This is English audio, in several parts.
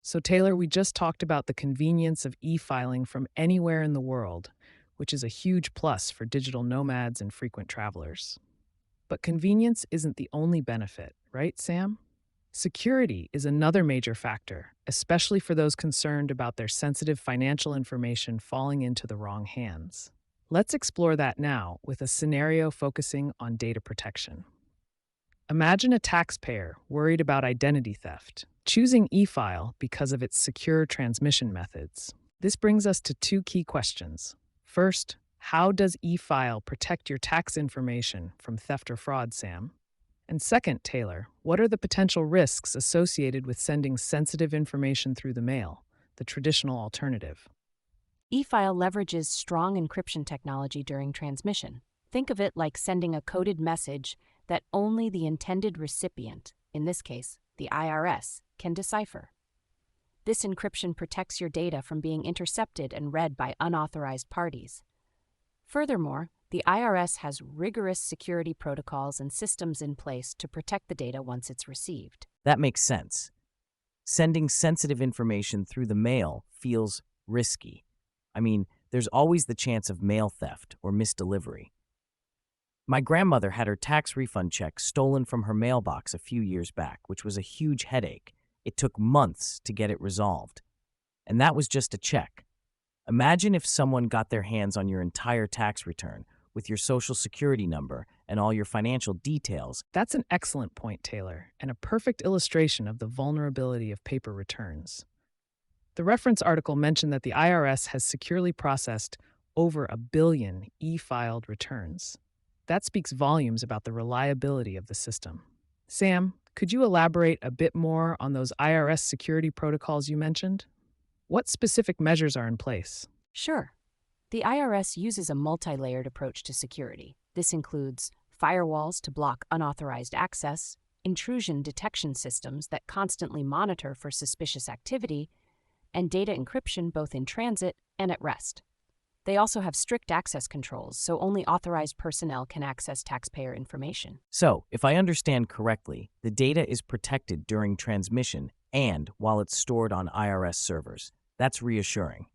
So, Taylor, we just talked about the convenience of e filing from anywhere in the world, which is a huge plus for digital nomads and frequent travelers. But convenience isn't the only benefit, right, Sam? Security is another major factor, especially for those concerned about their sensitive financial information falling into the wrong hands. Let's explore that now with a scenario focusing on data protection. Imagine a taxpayer worried about identity theft, choosing e-file because of its secure transmission methods. This brings us to two key questions. First, how does e-file protect your tax information from theft or fraud, Sam? And second, Taylor, what are the potential risks associated with sending sensitive information through the mail, the traditional alternative? E-file leverages strong encryption technology during transmission. Think of it like sending a coded message that only the intended recipient, in this case, the IRS, can decipher. This encryption protects your data from being intercepted and read by unauthorized parties. Furthermore, the IRS has rigorous security protocols and systems in place to protect the data once it's received. That makes sense. Sending sensitive information through the mail feels risky. There's always the chance of mail theft or misdelivery. My grandmother had her tax refund check stolen from her mailbox a few years back, which was a huge headache. It took months to get it resolved. And that was just a check. Imagine if someone got their hands on your entire tax return with your social security number and all your financial details. That's an excellent point, Taylor, and a perfect illustration of the vulnerability of paper returns. The reference article mentioned that the IRS has securely processed over 1 billion e-filed returns. That speaks volumes about the reliability of the system. Sam, could you elaborate a bit more on those IRS security protocols you mentioned? What specific measures are in place? Sure. The IRS uses a multi-layered approach to security. This includes firewalls to block unauthorized access, intrusion detection systems that constantly monitor for suspicious activity, and data encryption both in transit and at rest. They also have strict access controls, so only authorized personnel can access taxpayer information. So, if I understand correctly, the data is protected during transmission and while it's stored on IRS servers. That's reassuring.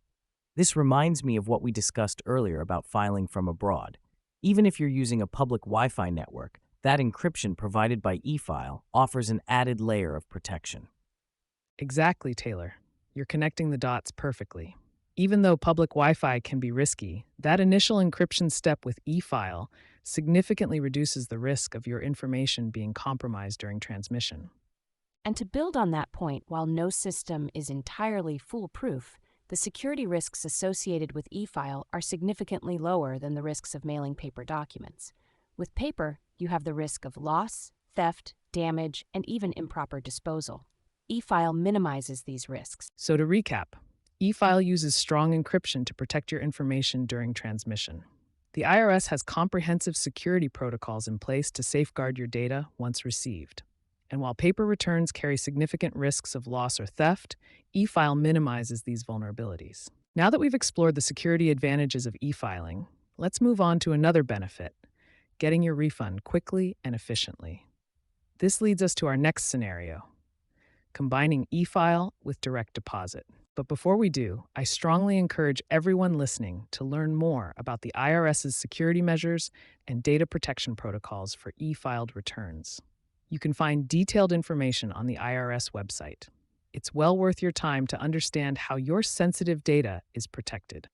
This reminds me of what we discussed earlier about filing from abroad. Even if you're using a public Wi-Fi network, that encryption provided by e-file offers an added layer of protection. Exactly, Taylor. You're connecting the dots perfectly. Even though public Wi-Fi can be risky, that initial encryption step with e-file significantly reduces the risk of your information being compromised during transmission. And to build on that point, while no system is entirely foolproof, the security risks associated with e-file are significantly lower than the risks of mailing paper documents. With paper, you have the risk of loss, theft, damage, and even improper disposal. E-file minimizes these risks. So to recap, e-file uses strong encryption to protect your information during transmission. The IRS has comprehensive security protocols in place to safeguard your data once received. And while paper returns carry significant risks of loss or theft, e-file minimizes these vulnerabilities. Now that we've explored the security advantages of e-filing, let's move on to another benefit, getting your refund quickly and efficiently. This leads us to our next scenario, combining e-file with direct deposit. But before we do, I strongly encourage everyone listening to learn more about the IRS's security measures and data protection protocols for e-filed returns. You can find detailed information on the IRS website. It's well worth your time to understand how your sensitive data is protected.